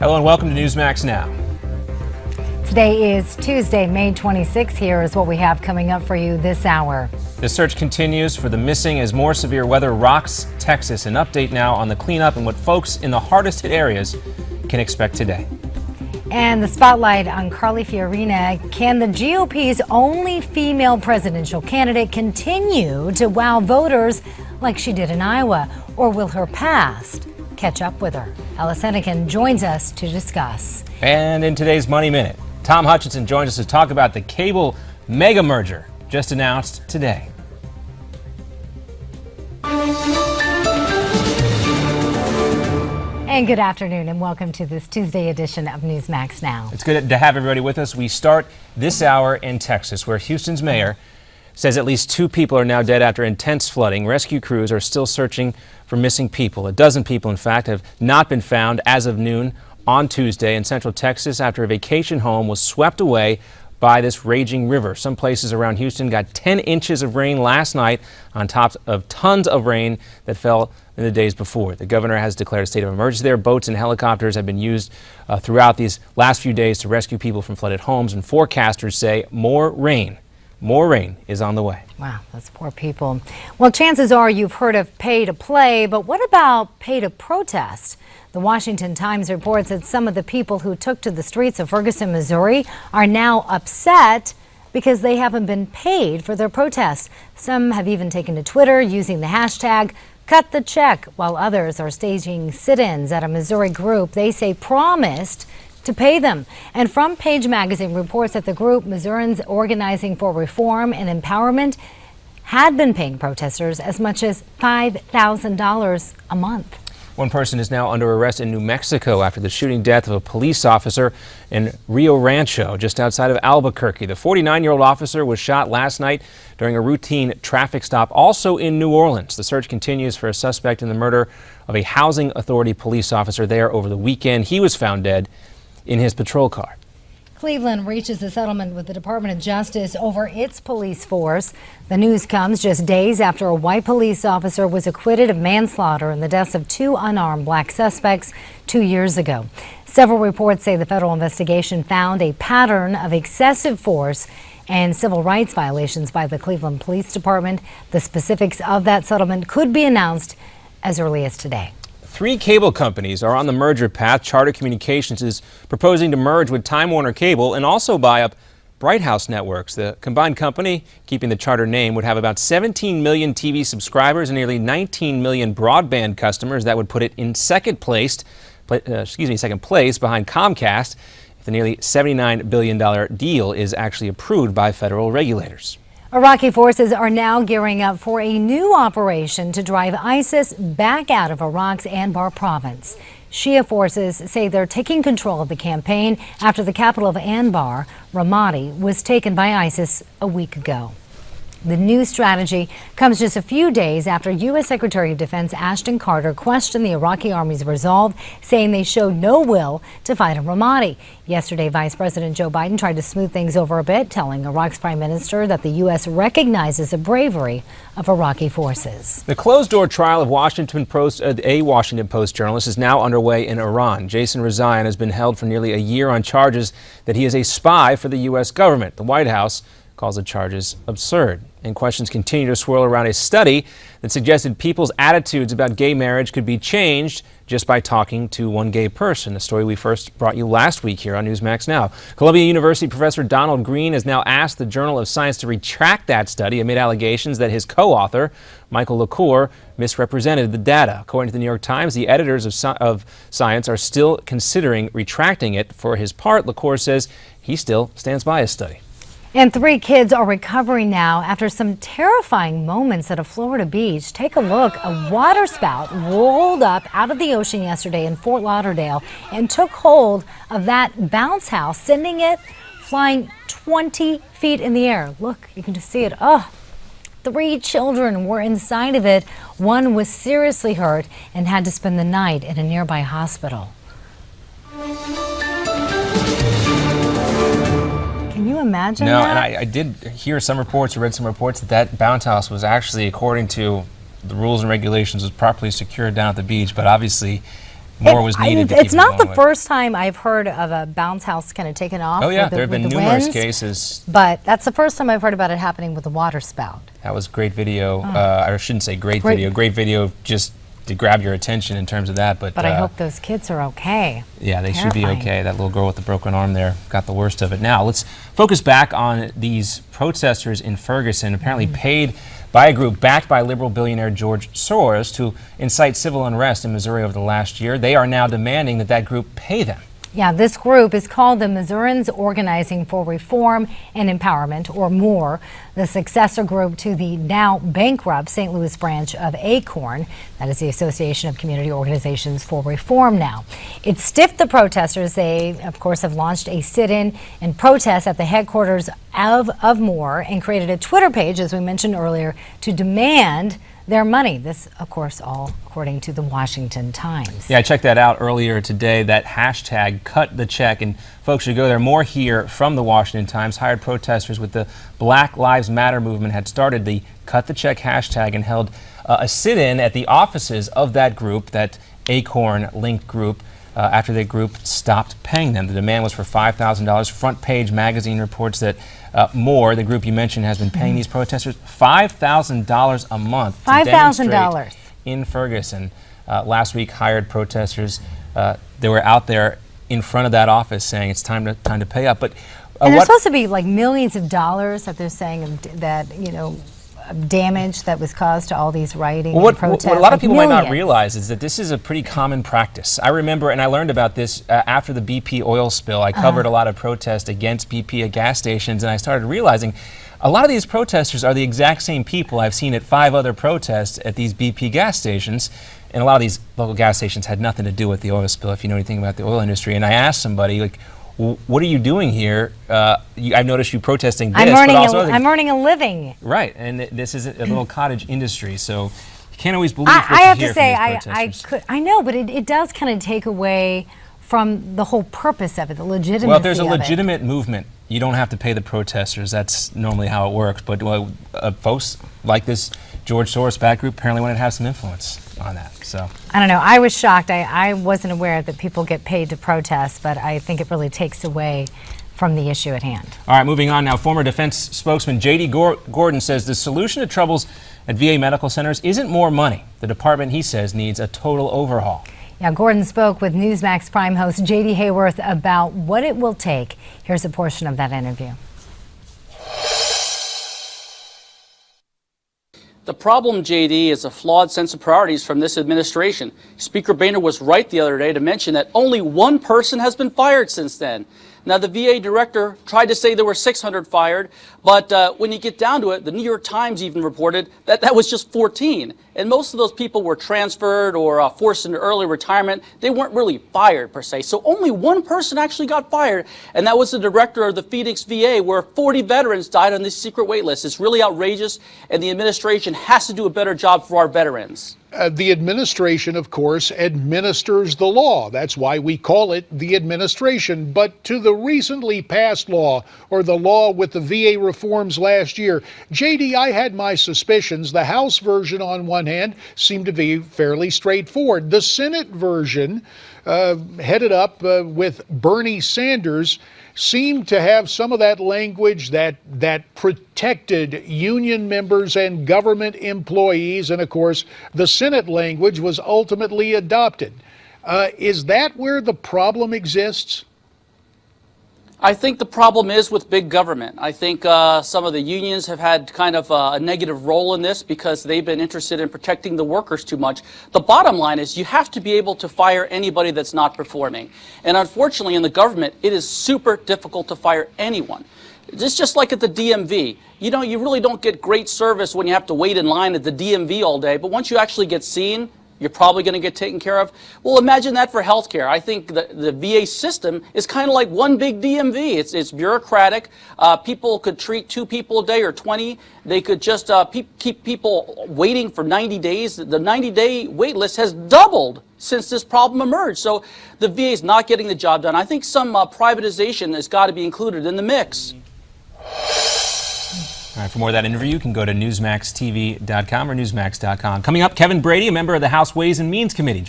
Hello and welcome to Newsmax Now. Today is Tuesday, May 26th. Here is what we have coming up for you this hour. The search continues for the missing as more severe weather rocks Texas. An update now on the cleanup and what folks in the hardest hit areas can expect today. And the spotlight on Carly Fiorina. Can the GOP's only female presidential candidate continue to wow voters like she did in Iowa? Or will her past catch up with her? Alice Hennigan joins us to discuss. And in today's Money Minute, Tom Hutchinson joins us to talk about the cable mega merger just announced today. And good afternoon and welcome to this Tuesday edition of Newsmax Now. It's good to have everybody with us. We start this hour in Texas, where Houston's mayor says at least 2 people are now dead after intense flooding. Rescue crews are still searching for missing people. A dozen people, in fact, have not been found as of noon on Tuesday in central Texas after a vacation home was swept away by this raging river. Some places around Houston got 10 inches of rain last night on top of tons of rain that fell in the days before. The governor has declared a state of emergency there. Boats and helicopters have been used throughout these last few days to rescue people from flooded homes, and forecasters say more rain is on the way. Wow, those poor people. Well, chances are you've heard of pay to play, but what about pay to protest? The Washington Times reports that some of the people who took to the streets of Ferguson, Missouri are now upset because they haven't been paid for their protests. Some have even taken to Twitter using the hashtag cut the check, while others are staging sit-ins at a Missouri group they say promised to pay them. And Front Page Magazine reports that the group, Missourians Organizing for Reform and Empowerment, had been paying protesters as much as $5,000 a month. One person is now under arrest in New Mexico after the shooting death of a police officer in Rio Rancho, just outside of Albuquerque. The 49-year-old officer was shot last night during a routine traffic stop, also in New Orleans. The search continues for a suspect in the murder of a housing authority police officer there over the weekend. He was found dead in his patrol car. Cleveland reaches a settlement with the Department of Justice over its police force. The news comes just days after a white police officer was acquitted of manslaughter in the deaths of 2 unarmed black suspects 2 years ago. Several reports say the federal investigation found a pattern of excessive force and civil rights violations by the Cleveland Police Department. The specifics of that settlement could be announced as early as today. 3 cable companies are on the merger path. Charter Communications is proposing to merge with Time Warner Cable and also buy up Bright House Networks. The combined company, keeping the Charter name, would have about 17 million TV subscribers and nearly 19 million broadband customers. That would put it in second place behind Comcast if the nearly $79 billion deal is actually approved by federal regulators. Iraqi forces are now gearing up for a new operation to drive ISIS back out of Iraq's Anbar province. Shia forces say they're taking control of the campaign after the capital of Anbar, Ramadi, was taken by ISIS a week ago. The new strategy comes just a few days after U.S. Secretary of Defense Ashton Carter questioned the Iraqi army's resolve, saying they showed no will to fight in Ramadi. Yesterday, Vice President Joe Biden tried to smooth things over a bit, telling Iraq's prime minister that the U.S. recognizes the bravery of Iraqi forces. The closed-door trial of a Washington Post journalist is now underway in Iran. Jason Rezaian has been held for nearly a year on charges that he is a spy for the U.S. government. The White House calls the charges absurd. And questions continue to swirl around a study that suggested people's attitudes about gay marriage could be changed just by talking to one gay person, a story we first brought you last week here on Newsmax Now. Columbia University professor Donald Green has now asked the Journal of Science to retract that study amid allegations that his co-author, Michael LaCour, misrepresented the data. According to the New York Times, the editors of Science are still considering retracting it. For his part, LaCour says he still stands by his study. And 3 kids are recovering now after some terrifying moments at a Florida beach. Take a look. A water spout rolled up out of the ocean yesterday in Fort Lauderdale and took hold of that bounce house, sending it flying 20 feet in the air. Look, you can just see it. Oh, 3 children were inside of it. One was seriously hurt and had to spend the night in a nearby hospital. Can you imagine that? No, and I did hear some reports, or read some reports, that bounce house was actually, according to the rules and regulations, was properly secured down at the beach, but obviously more was needed to keep It's it not the going with. first time I've heard of a bounce house kind of taken off. Oh yeah, with the, there have been with the numerous winds, cases. But that's the first time I've heard about it happening with a water spout. That was great video. I shouldn't say great video. Great video just to grab your attention in terms of that. But I hope those kids are okay. Yeah, they should be Terrifying. okay. That little girl with the broken arm there got the worst of it. Now, let's focus back on these protesters in Ferguson, apparently paid by a group backed by liberal billionaire George Soros to incite civil unrest in Missouri over the last year. They are now demanding that that group pay them. Yeah, this group is called the Missourians Organizing for Reform and Empowerment, or MORE, the successor group to the now bankrupt St. Louis branch of ACORN, that is the Association of Community Organizations for Reform now. It stiffed the protesters. They, of course, have launched a sit-in and protest at the headquarters of MORE and created a Twitter page, as we mentioned earlier, to demand their money. This, of course, all according to the Washington Times. Yeah, I checked that out earlier today, that hashtag cut the check, and folks should go there. More here from the Washington Times. Hired protesters with the Black Lives Matter movement had started the cut the check hashtag and held a sit-in at the offices of that group, that ACORN linked group, after the group stopped paying them. The demand was for $5,000. Front Page magazine reports that MORE, the group you mentioned, has been paying these protesters $5,000 a month to demonstrate in Ferguson. Last week, hired protesters, they were out there in front of that office saying it's time to pay up. But and there's supposed to be like millions of dollars that they're saying that, you know, damage that was caused to all these rioting and protests. What a lot of people might not realize is that this is a pretty common practice. I remember, and I learned about this after the BP oil spill. I covered a lot of protests against BP at gas stations, and I started realizing a lot of these protesters are the exact same people I've seen at 5 other protests at these BP gas stations. And a lot of these local gas stations had nothing to do with the oil spill, if you know anything about the oil industry. And I asked somebody, like, what are you doing here? I've noticed you protesting this, I'm earning a living. Right, and this is a little cottage industry, so you can't always believe what I have you hear to say, from these protesters. I know, but it does kind of take away from the whole purpose of it, the legitimacy. Well, if there's a of legitimate movement, you don't have to pay the protesters. That's normally how it works. But folks like this George Soros-backed group apparently wanted to have some influence on that. So I don't know. I was shocked. I wasn't aware that people get paid to protest, but I think it really takes away from the issue at hand. All right, moving on now. Former defense spokesman J.D. Gordon says the solution to troubles at VA medical centers isn't more money. The department, he says, needs a total overhaul. Yeah, Gordon spoke with Newsmax Prime host J.D. Hayworth about what it will take. Here's a portion of that interview. The problem, JD, is a flawed sense of priorities from this administration. Speaker Boehner was right the other day to mention that only one person has been fired since then. Now, the VA director tried to say there were 600 fired, but when you get down to it, the New York Times even reported that that was just 14. And most of those people were transferred or forced into early retirement. They weren't really fired, per se. So only one person actually got fired, and that was the director of the Phoenix VA, where 40 veterans died on this secret wait list. It's really outrageous, and the administration has to do a better job for our veterans. The administration, of course, administers the law. That's why we call it the administration. But to the recently passed law, or the law with the VA reforms last year, JD, I had my suspicions. The House version, on one hand, seemed to be fairly straightforward. The Senate version, headed up with Bernie Sanders, seemed to have some of that language that protected union members and government employees. And of course, the Senate language was ultimately adopted. Is that where the problem exists? I think the problem is with big government. I think some of the unions have had kind of a negative role in this because they've been interested in protecting the workers too much. The bottom line is you have to be able to fire anybody that's not performing. And unfortunately in the government, it is super difficult to fire anyone. It's just like at the DMV. You know, you really don't get great service when you have to wait in line at the DMV all day, but once you actually get seen, you're probably going to get taken care of. Well, imagine that for healthcare. I think the VA system is kind of like one big DMV. It's bureaucratic. People could treat 2 people a day or 20. They could just keep people waiting for 90 days. The 90-day wait list has doubled since this problem emerged. So the VA is not getting the job done. I think some privatization has got to be included in the mix. All right, for more of that interview, you can go to newsmaxtv.com or newsmax.com. Coming up, Kevin Brady, a member of the House Ways and Means Committee.